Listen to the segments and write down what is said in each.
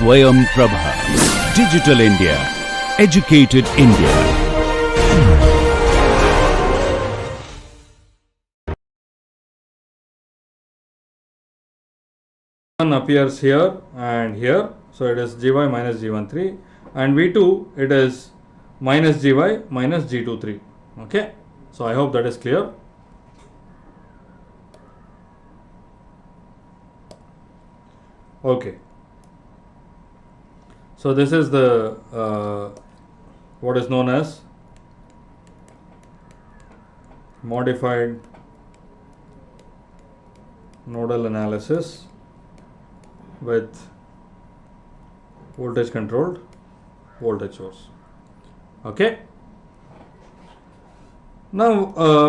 Swayam Prabha. Digital India. Educated India. Appears here and here, so it is gy minus g13, and v2 it is minus gy minus g23. Okay, so I hope that is clear. Okay, so this is the what is known as modified nodal analysis with voltage controlled voltage source. Okay, now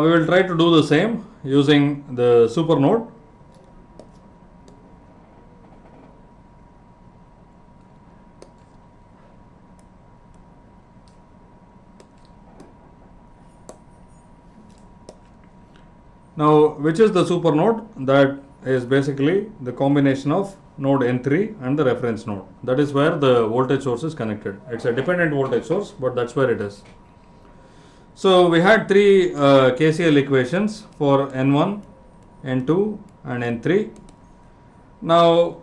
we will try to do the same using the super node. Now, which is the super node? That is basically the combination of node N3 and the reference node. That is where the voltage source is connected. It's a dependent voltage source, but that's where it is. So we had three KCL equations for N1, N2 and N3. Now,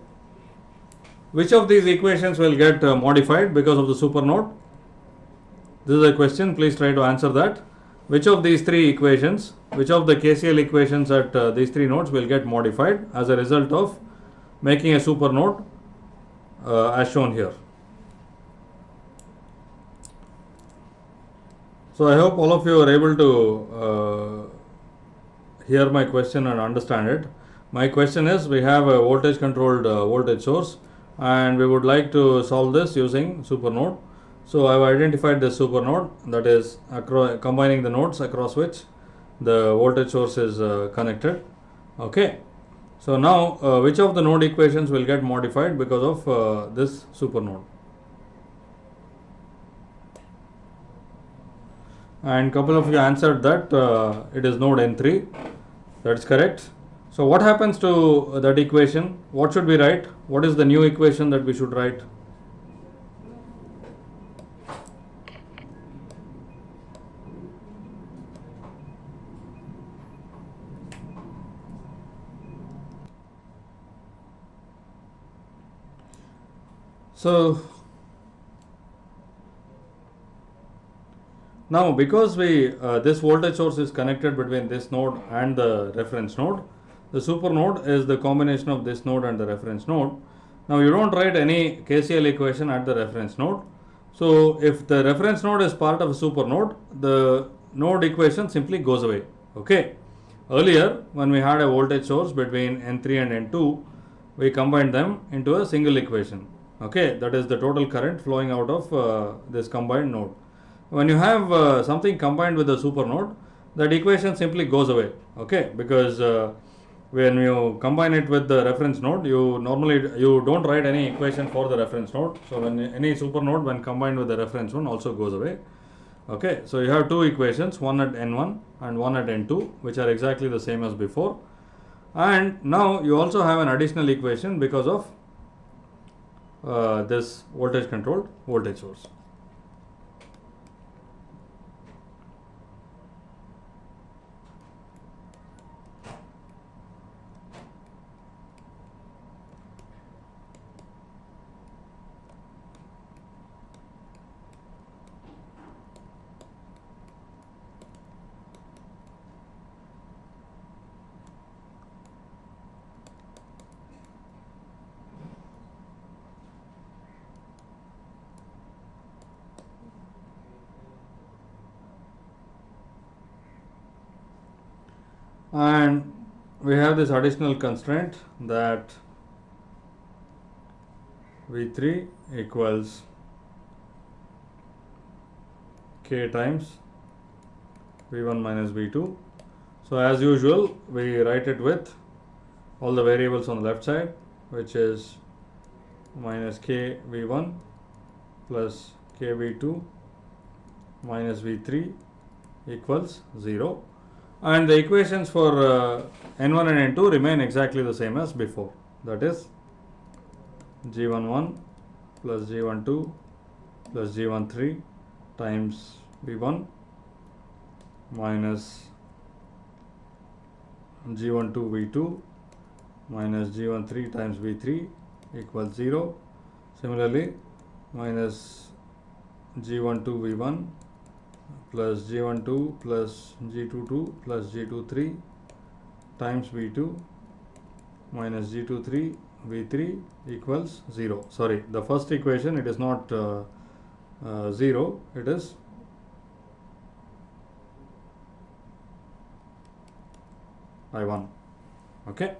which of these equations will get modified because of the super node? This is a question. Please try to answer that. Which of these three equations, which of the KCL equations at these three nodes will get modified as a result of making a super node as shown here? So I hope all of you are able to hear my question and understand it. My question is, we have a voltage controlled voltage source and we would like to solve this using super node. So I have identified the super node, that is combining the nodes across which the voltage source is connected. Okay, so now which of the node equations will get modified because of this super node? And couple of you answered that it is node N3. That's correct. So what happens to that equation? What should we write? What is the new equation that we should write? So now, because this voltage source is connected between this node and the reference node, the super node is the combination of this node and the reference node. Now you don't write any KCL equation at the reference node. So if the reference node is part of a super node, the node equation simply goes away. Okay. Earlier, when we had a voltage source between N3 and N2, we combined them into a single equation. Okay, that is the total current flowing out of this combined node. When you have something combined with a super node, that equation simply goes away. Okay, because when you combine it with the reference node, you don't write any equation for the reference node. So when any super node, when combined with the reference one, also goes away. Okay, so you have two equations, one at N1 and one at N2, which are exactly the same as before. And now you also have an additional equation because of this voltage controlled voltage source. And we have this additional constraint that V3 equals K times V1 minus V2. So as usual, we write it with all the variables on the left side, which is minus K V1 plus K V2 minus V3 equals 0. And the equations for N1 and N2 remain exactly the same as before. That is G11 plus G12 plus G13 times V1 minus G12 V2 minus G13 times V3 equals 0. Similarly, minus G12 V1 plus G12 plus G22 plus G23 times V2 minus G23 V3 equals 0. Sorry, the first equation, it is not 0, it is I1. Okay.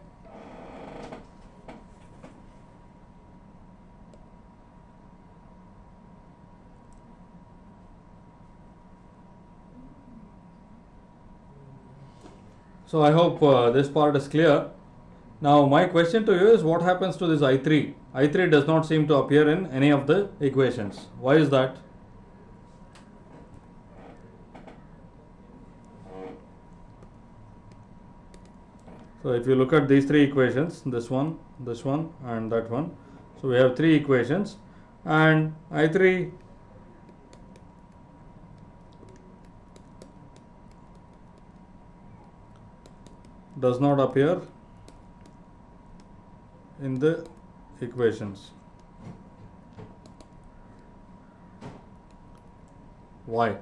So I hope this part is clear. Now my question to you is, what happens to this I3? I3 does not seem to appear in any of the equations. Why is that? So if you look at these three equations, this one, and that one. So we have three equations, and I3 does not appear in the equations. Why?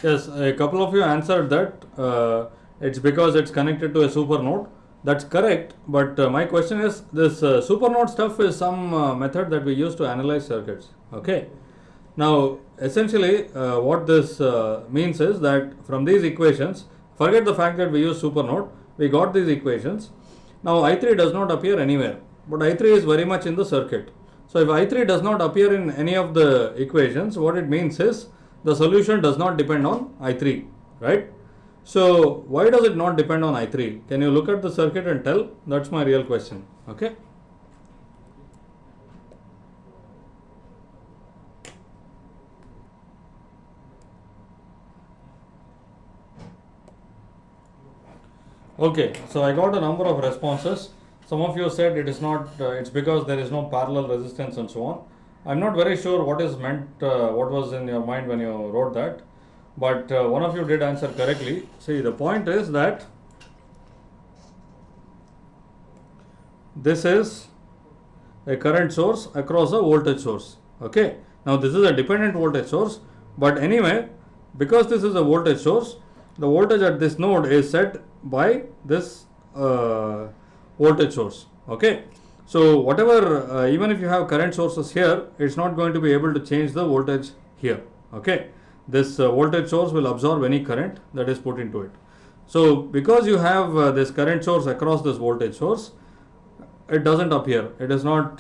Yes, a couple of you answered that it's because it's connected to a supernode. That's correct, but my question is, this supernode stuff is some method that we use to analyze circuits. Okay. Now, essentially, what this means is that from these equations, forget the fact that we use supernode, we got these equations. Now, I3 does not appear anywhere, but I3 is very much in the circuit. So, if I3 does not appear in any of the equations, what it means is the solution does not depend on I3, right? So, why does it not depend on I3? Can you look at the circuit and tell? That's my real question. Okay. Okay, so I got a number of responses. Some of you said it is not, it's because there is no parallel resistance and so on. I'm not very sure what is meant, what was in your mind when you wrote that, but one of you did answer correctly. See, the point is that this is a current source across a voltage source. Okay, now this is a dependent voltage source, but anyway, because this is a voltage source, the voltage at this node is set by this voltage source. Okay, so whatever, even if you have current sources here, it's not going to be able to change the voltage here. Okay, this voltage source will absorb any current that is put into it. So because you have this current source across this voltage source, it doesn't appear. It is not,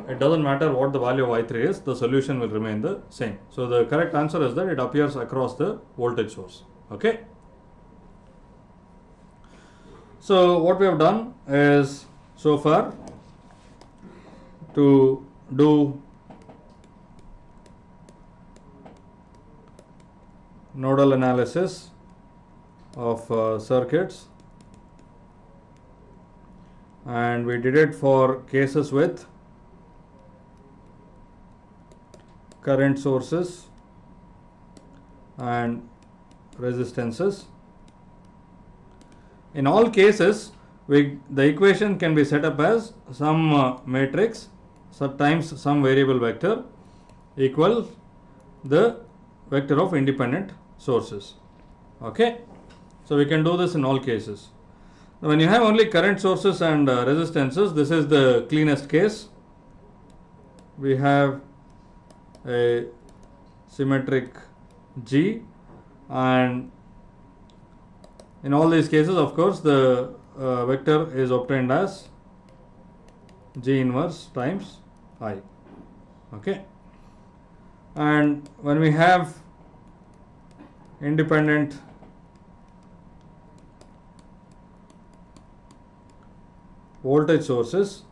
it doesn't matter what the value of I3 is, the solution will remain the same. So the correct answer is that it appears across the voltage source. Okay. So what we have done is, so far, to do nodal analysis of circuits, and we did it for cases with current sources and resistances. In all cases, the equation can be set up as some matrix times some variable vector equal the vector of independent sources. Okay, so we can do this in all cases. Now, when you have only current sources and resistances, this is the cleanest case. We have a symmetric G, and in all these cases, of course, the vector is obtained as G inverse times I. Okay, and when we have independent voltage sources,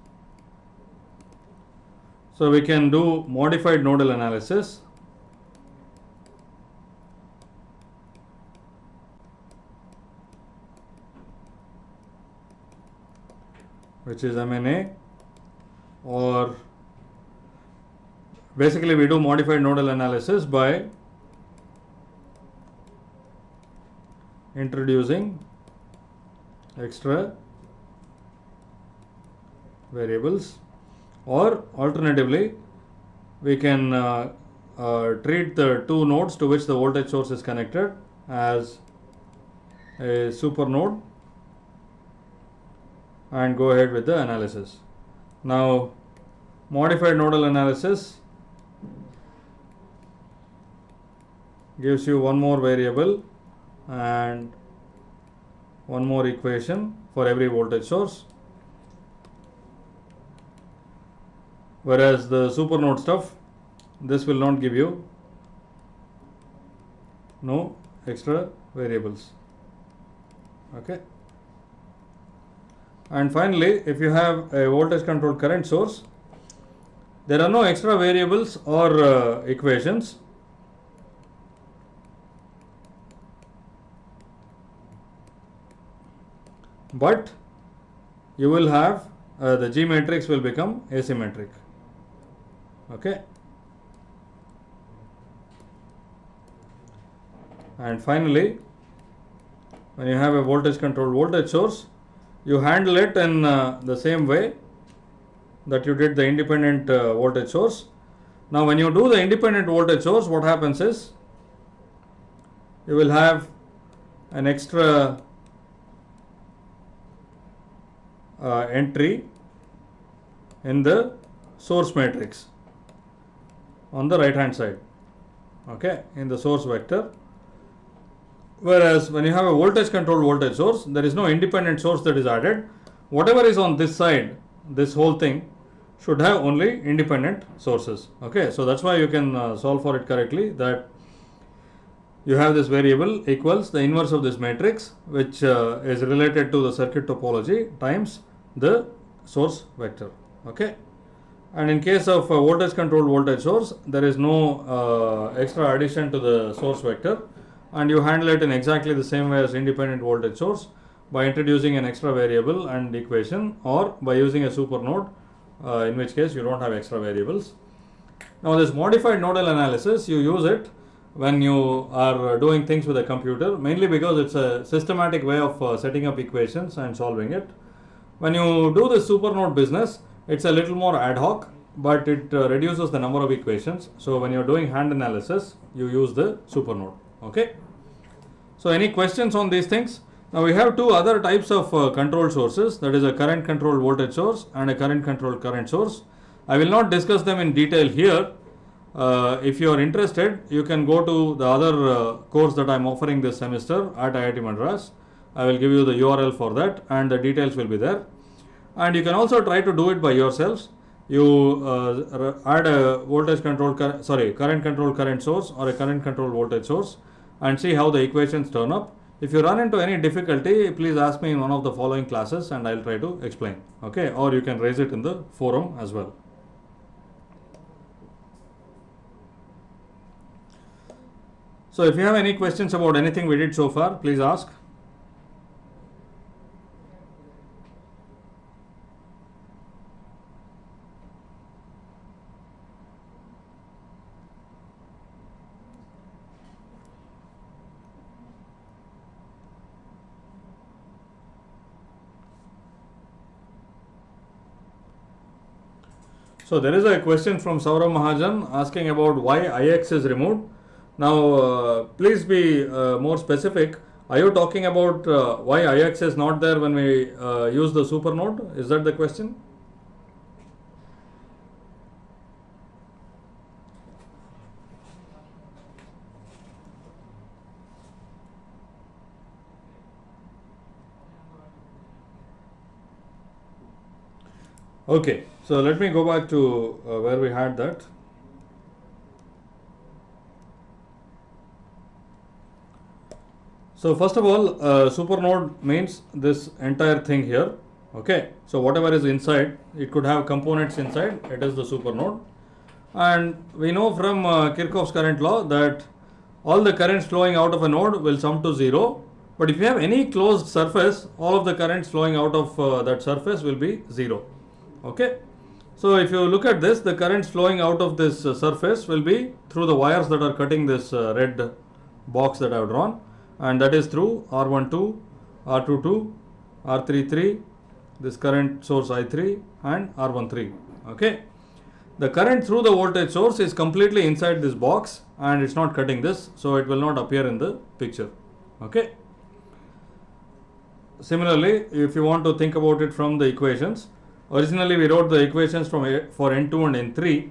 so we can do modified nodal analysis. which is MNA, or basically we do modified nodal analysis by introducing extra variables, or alternatively we can treat the two nodes to which the voltage source is connected as a super node and go ahead with the analysis. Now, modified nodal analysis gives you one more variable and one more equation for every voltage source, whereas the super node stuff, this will not give you no extra variables. Okay. And finally, if you have a voltage controlled current source, there are no extra variables or equations. But you will have the G matrix will become asymmetric. Okay. And finally, when you have a voltage controlled voltage source, you handle it in the same way that you did the independent voltage source. Now, when you do the independent voltage source, what happens is you will have an extra entry in the source matrix on the right hand side, okay, in the source vector. Whereas when you have a voltage controlled voltage source, there is no independent source that is added. Whatever is on this side, this whole thing should have only independent sources. Okay, so that's why you can solve for it correctly, that you have this variable equals the inverse of this matrix, which is related to the circuit topology times the source vector. Okay, and in case of voltage controlled voltage source, there is no extra addition to the source vector, and you handle it in exactly the same way as independent voltage source by introducing an extra variable and equation, or by using a super node, in which case you don't have extra variables. Now, this modified nodal analysis, you use it when you are doing things with a computer, mainly because it's a systematic way of setting up equations and solving it. When you do the super node business, it's a little more ad hoc, but it reduces the number of equations. So when you're doing hand analysis, you use the super node. Okay. So any questions on these things? Now we have two other types of control sources, that is a current controlled voltage source and a current controlled current source. I will not discuss them in detail here. If you are interested, you can go to the other course that I am offering this semester at IIT Madras. I will give you the URL for that, and the details will be there. And you can also try to do it by yourselves. You add a voltage controlled current controlled current source or a current controlled voltage source and see how the equations turn up. If you run into any difficulty, please ask me in one of the following classes and I'll try to explain. Okay, or you can raise it in the forum as well. So if you have any questions about anything we did so far, please ask. So there is a question from Saurav Mahajan asking about why IX is removed. Now please be more specific. Are you talking about why IX is not there when we use the super node? Is that the question? Okay, so let me go back to where we had that. So first of all, super node means this entire thing here. Okay, so whatever is inside, it could have components inside, it is the super node. And we know from Kirchhoff's current law that all the currents flowing out of a node will sum to 0 But if you have any closed surface, all of the currents flowing out of that surface will be 0. Okay. So if you look at this, the currents flowing out of this surface will be through the wires that are cutting this red box that I have drawn, and that is through R12, R22, R33, this current source I3 and R13. Okay. The current through the voltage source is completely inside this box and it's not cutting this, so it will not appear in the picture. Okay. Similarly, if you want to think about it from the equations, originally we wrote the equations for N2 and N3.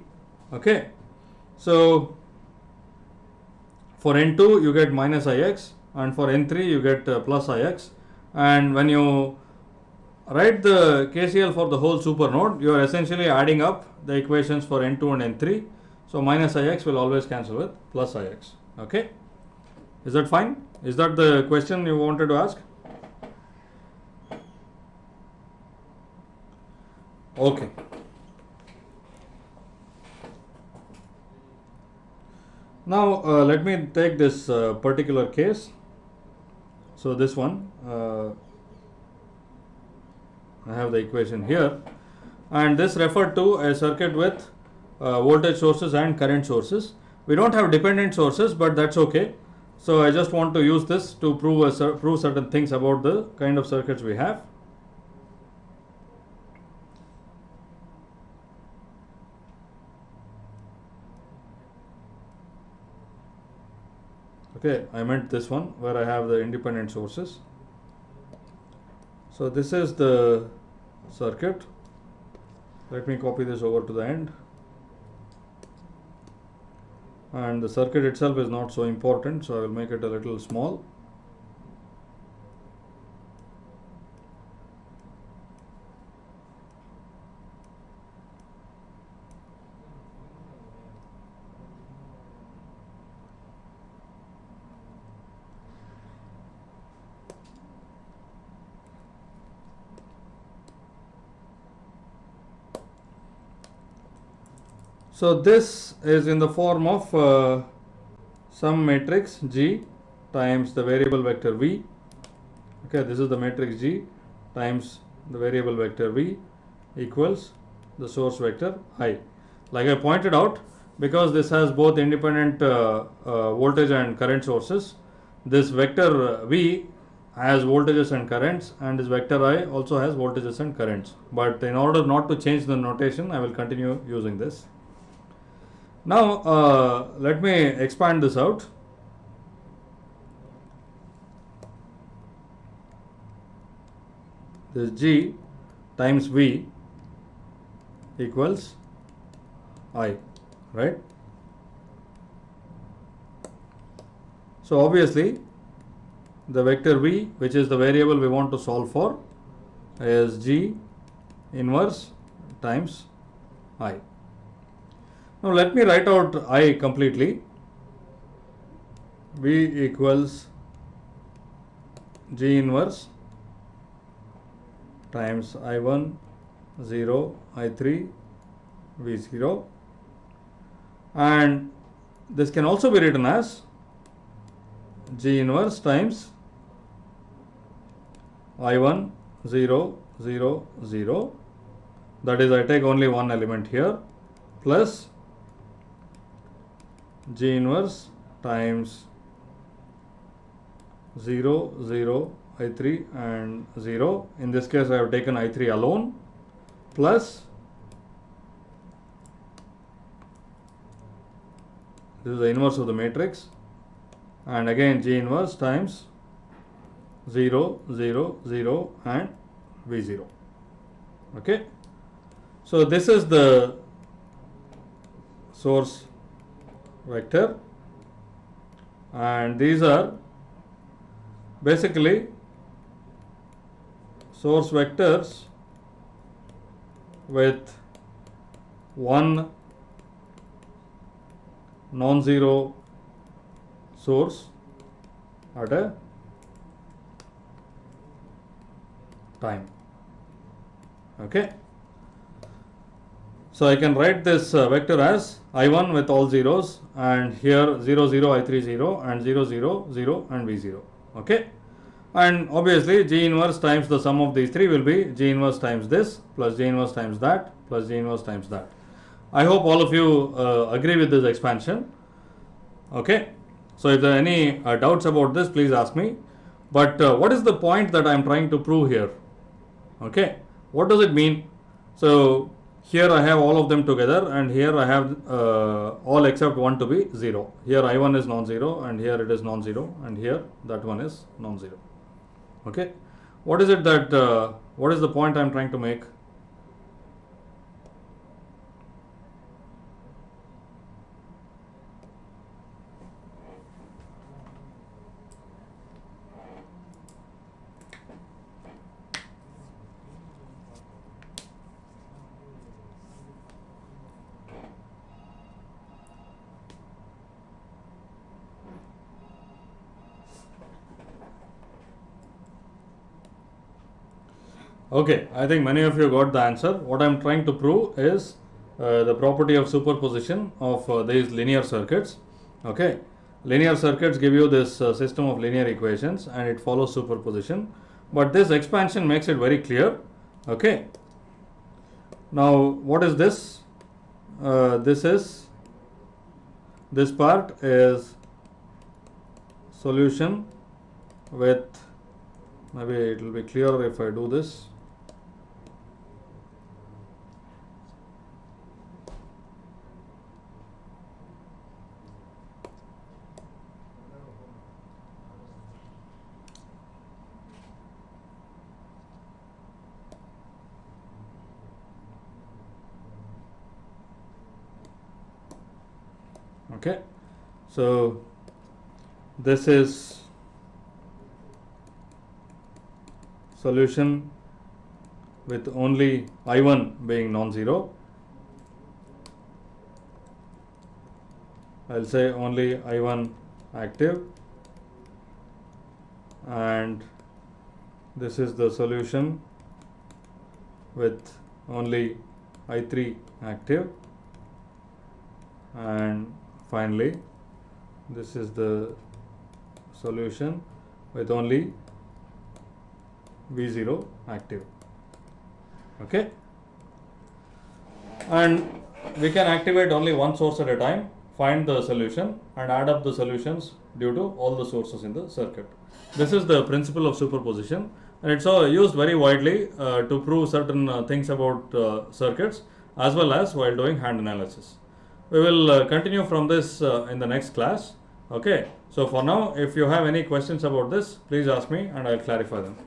Okay. So for N2 you get minus Ix, and for N3 you get plus Ix, and when you write the KCL for the whole super node, you are essentially adding up the equations for N2 and N3. So minus Ix will always cancel with plus Ix. Okay. Is that fine? Is that the question you wanted to ask? Okay. Now let me take this particular case. So this one, I have the equation here, and this referred to a circuit with voltage sources and current sources. We don't have dependent sources, but that's okay. So I just want to use this to prove certain things about the kind of circuits we have. Okay, I meant this one where I have the independent sources. So this is the circuit. Let me copy this over to the end. And the circuit itself is not so important, so I will make it a little small. So this is in the form of some matrix G times the variable vector V. Okay, this is the matrix G times the variable vector V equals the source vector I. Like I pointed out, because this has both independent voltage and current sources, this vector V has voltages and currents, and this vector I also has voltages and currents. But in order not to change the notation, I will continue using this. Now let me expand this out. This G times V equals I, right? So obviously the vector V, which is the variable we want to solve for, is G inverse times I. Now let me write out I completely. V equals G inverse times I1 0 I3 V0, and this can also be written as G inverse times I1 0 0 0, that is I take only one element here, plus G inverse times 0 0 I3 and 0. In this case I have taken I3 alone, plus this is the inverse of the matrix, and again G inverse times 0 0 0 and V0. Okay, so this is the source vector, and these are basically source vectors with one non-zero source at a time. Okay, so I can write this vector as I1 with all zeros, and here 0 0 I3 0 and 0 0 0 and V0. Okay, and obviously G inverse times the sum of these three will be G inverse times this plus G inverse times that plus G inverse times that. I hope all of you agree with this expansion. Okay, so if there are any doubts about this, please ask me. But what is the point that I am trying to prove here? Okay, what does it mean? So here I have all of them together, and here I have all except one to be 0. Here I1 is non-zero, and here it is non-zero, and here that one is non-zero. Okay, what is it that what is the point I am trying to make? Okay, I think many of you got the answer. What I am trying to prove is the property of superposition of these linear circuits. Okay, linear circuits give you this system of linear equations, and it follows superposition. But this expansion makes it very clear. Okay, now what is this? This part is solution with, maybe it will be clearer if I do this. Okay, so this is solution with only I1 being non-zero. I'll say only I1 active, and this is the solution with only I3 active, and finally this is the solution with only V0 active. Okay, and we can activate only one source at a time, find the solution and add up the solutions due to all the sources in the circuit. This is the principle of superposition, and it's used very widely to prove certain things about circuits, as well as while doing hand analysis. We will continue from this in the next class. Okay, so for now, if you have any questions about this, please ask me and I'll clarify them.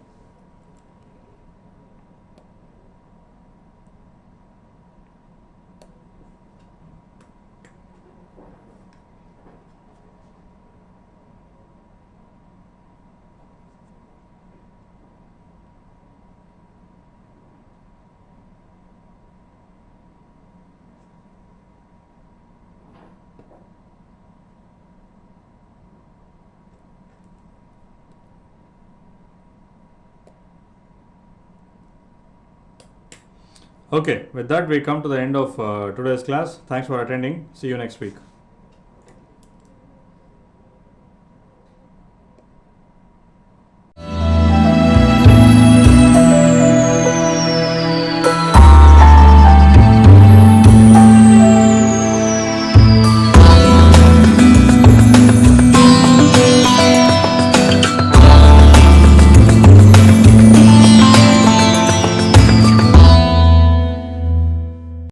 Okay, with that we come to the end of today's class. Thanks for attending. See you next week.